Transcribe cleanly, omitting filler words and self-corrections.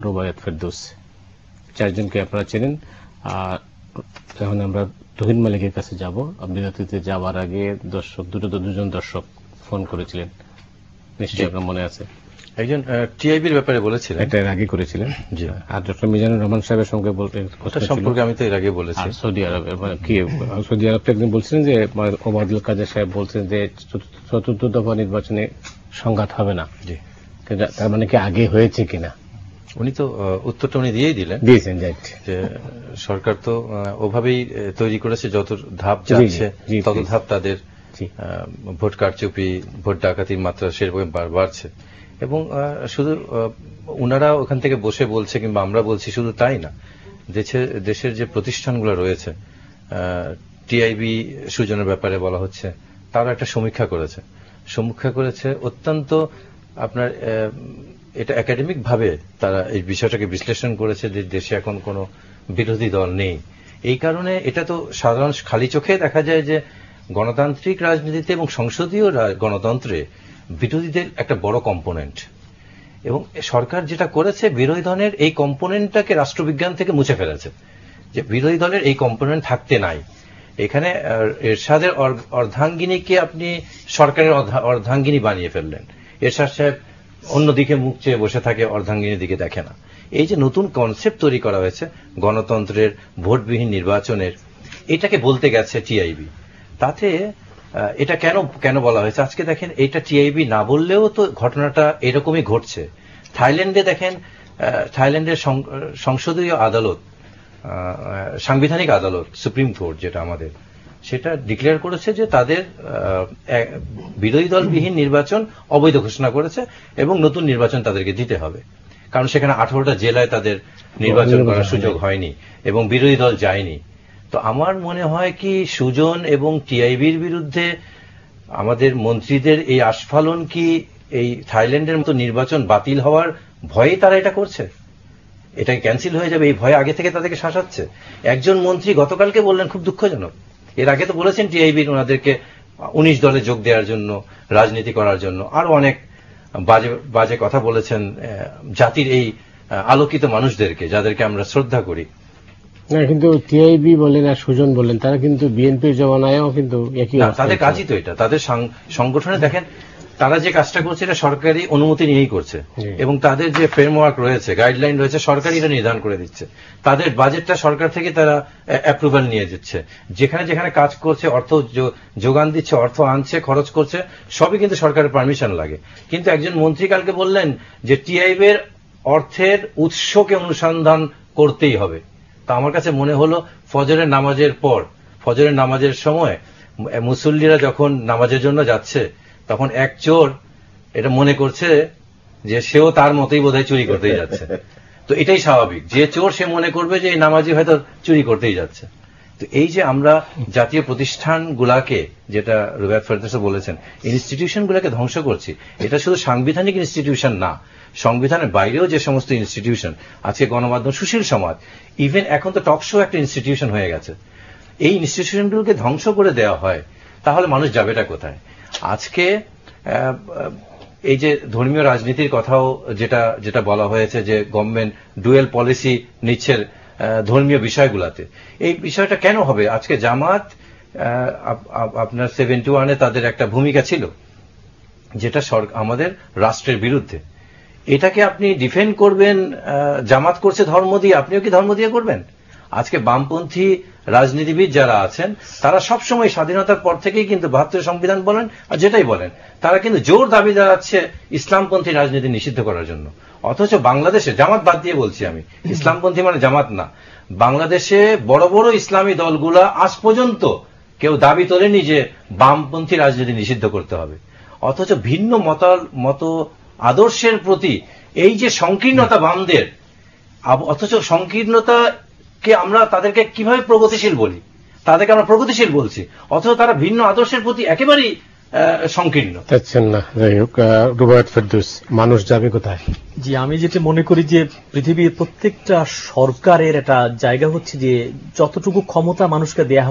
রুবায়াত ফেরদৌস, চারজনকে আপনারা চেনেন। আর এখন আমরা তুহিন মালিকের কাছে যাব। বিরতিতে যাওয়ার আগে দুজন দর্শক ফোন করেছিলেন, নিশ্চয়ই আপনার মনে আছে। একজন টিআইবির ব্যাপারে বলেছিলেন, এটা এর আগে করেছিলেন। জি। আর ডক্টর মিজানুর রহমান সাহেবের সঙ্গে কথা সম্পর্কে আমি তো এর আগে বলেছি। সৌদি আরবের কি সৌদি আরব একদিন বলছিলেন যে ওবায়দুল কাদের সাহেব বলছেন যে চতুর্থ দফা নির্বাচনে সংঘাত হবে না। জি। তার মানে কি আগে হয়েছে কিনা? উনি তো উত্তরটা উনি দিয়েছেন, যে সরকার তো ওভাবেই তৈরি করেছে, যত ধাপ যাচ্ছে তত ধাপ তাদের ভোট কারচুপি, ভোট ডাকাতির মাত্রা সেরকম বাড়ছে। এবং শুধু ওনারা ওখান থেকে বসে বলছে কিংবা আমরা বলছি শুধু তাই না, দেশের যে প্রতিষ্ঠানগুলো রয়েছে, টিআইবি সুজনের ব্যাপারে বলা হচ্ছে, তারা একটা সমীক্ষা করেছে অত্যন্ত আপনার এটা একাডেমিক ভাবে তারা এই বিষয়টাকে বিশ্লেষণ করেছে যে দেশে এখন কোনো বিরোধী দল নেই। এই কারণে এটা তো সাধারণ খালি চোখে দেখা যায় যে গণতান্ত্রিক রাজনীতিতে এবং সংসদীয় গণতন্ত্রে বিরোধীদের একটা বড় কম্পোনেন্ট। এবং সরকার যেটা করেছে, বিরোধী দলের এই কম্পোনেন্টটাকে রাষ্ট্রবিজ্ঞান থেকে মুছে ফেলেছে, যে বিরোধী দলের এই কম্পোনেন্ট থাকতে নাই। এখানে এরশাদের অর্ধাঙ্গিনীকে আপনি সরকারের অর্ধাঙ্গিনী বানিয়ে ফেললেন। এরশাদ সাহেব অন্যদিকে মুখ চেয়ে বসে থাকে, অর্ধাঙ্গিনীর দিকে দেখে না। এই যে নতুন কনসেপ্ট তৈরি করা হয়েছে গণতন্ত্রের, ভোটবিহীন নির্বাচনের, এটাকে বলতে গেছে টিআইবি। তাতে এটা কেন বলা হয়েছে? আজকে দেখেন, এটা টিআইবি না বললেও তো ঘটনাটা এরকমই ঘটছে। থাইল্যান্ডে দেখেন, থাইল্যান্ডের সংসদীয় আদালত, সাংবিধানিক আদালত, সুপ্রিম কোর্ট যেটা আমাদের, সেটা ডিক্লেয়ার করেছে যে তাদের বিরোধী দলবিহীন নির্বাচন অবৈধ ঘোষণা করেছে এবং নতুন নির্বাচন তাদেরকে দিতে হবে। কারণ সেখানে 18টা জেলায় তাদের নির্বাচন করার সুযোগ হয়নি এবং বিরোধী দল যায়নি। তো আমার মনে হয় কি, সুজন এবং টিআইবির বিরুদ্ধে আমাদের মন্ত্রীদের এই আস্ফালন কি এই থাইল্যান্ডের মতো নির্বাচন বাতিল হওয়ার ভয়ে তারা এটা করছে? এটা ক্যান্সেল হয়ে যাবে এই ভয়ে আগে থেকে তাদেরকে শাসাচ্ছে। একজন মন্ত্রী গতকালকে বললেন, খুব দুঃখজনক, এর আগে তো বলেছেন টিআইবির ওনাদেরকে 19 দলে যোগ দেওয়ার জন্য, রাজনীতি করার জন্য, আরো অনেক বাজে কথা বলেছেন জাতির এই আলোকিত মানুষদেরকে, যাদেরকে আমরা শ্রদ্ধা করি। না, কিন্তু টিআইবি বলেন আর সুজন বলেন, তারা কিন্তু বিএনপির জমানায়ও কিন্তু একই, তাদের কাজই তো এটা। তাদের সংগঠনে দেখেন, তারা যে কাজটা করছে এটা সরকারি অনুমতি নিয়েই করছে, এবং তাদের যে ফ্রেমওয়ার্ক রয়েছে, গাইডলাইন রয়েছে, সরকারই এটা নির্ধারণ করে দিচ্ছে। তাদের বাজেটটা সরকার থেকে তারা অ্যাপ্রুভাল নিয়ে দিচ্ছে। যেখানে যেখানে কাজ করছে, অর্থ যোগান দিচ্ছে, অর্থ আনছে, খরচ করছে, সবই কিন্তু সরকারের পারমিশন লাগে। কিন্তু একজন মন্ত্রী কালকে বললেন যে টিআইবির অর্থের উৎসকে অনুসন্ধান করতেই হবে। তা আমার কাছে মনে হলো, ফজরের নামাজের পর, ফজরের নামাজের সময় মুসল্লিরা যখন নামাজের জন্য যাচ্ছে, তখন এক চোর এটা মনে করছে যে সেও তার মতোই বোধহয় চুরি করতেই যাচ্ছে। তো এটাই স্বাভাবিক, যে চোর সে মনে করবে যে এই নামাজি হয়তো চুরি করতেই যাচ্ছে। তো এই যে আমরা জাতীয় প্রতিষ্ঠানগুলাকে, যেটা রুবায়াত ফেরদৌস বলেছেন, ইনস্টিটিউশনগুলোকে ধ্বংস করছি। এটা শুধু সাংবিধানিক ইনস্টিটিউশন না, সংবিধানের বাইরেও যে সমস্ত ইনস্টিটিউশন, আজকে গণমাধ্যম, সুশীল সমাজ, ইভেন এখন তো টক শো একটা ইনস্টিটিউশন হয়ে গেছে। এই ইনস্টিটিউশনগুলোকে ধ্বংস করে দেওয়া হয়, তাহলে মানুষ যাবেটা কোথায়? আজকে এই যে ধর্মীয় রাজনীতির কথাও যেটা বলা হয়েছে, যে গভর্নমেন্ট ডুয়েল পলিসি নিচ্ছে ধর্মীয় বিষয়গুলাতে, এই বিষয়টা কেন হবে? আজকে জামাত আপনার 71-এ তাদের একটা ভূমিকা ছিল, যেটা আমাদের রাষ্ট্রের বিরুদ্ধে। এটাকে আপনি ডিফেন্ড করবেন, জামাত করছে ধর্ম দিয়ে, আপনিও কি ধর্ম দিয়ে করবেন? আজকে বামপন্থী রাজনীতিবিদ যারা আছেন, তারা সবসময় স্বাধীনতার পর থেকেই কিন্তু 72 সংবিধান বলেন আর যেটাই বলেন, তারা কিন্তু জোর দাবি জানাচ্ছে ইসলামপন্থী রাজনীতি নিষিদ্ধ করার জন্য। অথচ বাংলাদেশে, জামাত বাদ দিয়ে বলছি আমি, ইসলামপন্থী মানে জামাত না, বাংলাদেশে বড় বড় ইসলামী দলগুলা আজ পর্যন্ত কেউ দাবি তোলেনি যে বামপন্থী রাজনীতি নিষিদ্ধ করতে হবে। অথচ ভিন্ন মত আদর্শের প্রতি এই যে সংকীর্ণতা বামদের, অথচ সংকীর্ণতাকে আমরা তাদেরকে কিভাবে প্রগতিশীল বলি? তাদেরকে আমরা প্রগতিশীল বলছি, অথচ তারা ভিন্ন আদর্শের প্রতি একেবারেই সংকীর্ণ। না, যাই হোক, রুবায়াত ফেরদৌস, মানুষ যাবে কোথায়? জি, আমি যেটা মনে করি যে পৃথিবীর প্রত্যেকটা সরকারের একটা জায়গা হচ্ছে যে যতটুকু ক্ষমতা মানুষকে দেয়া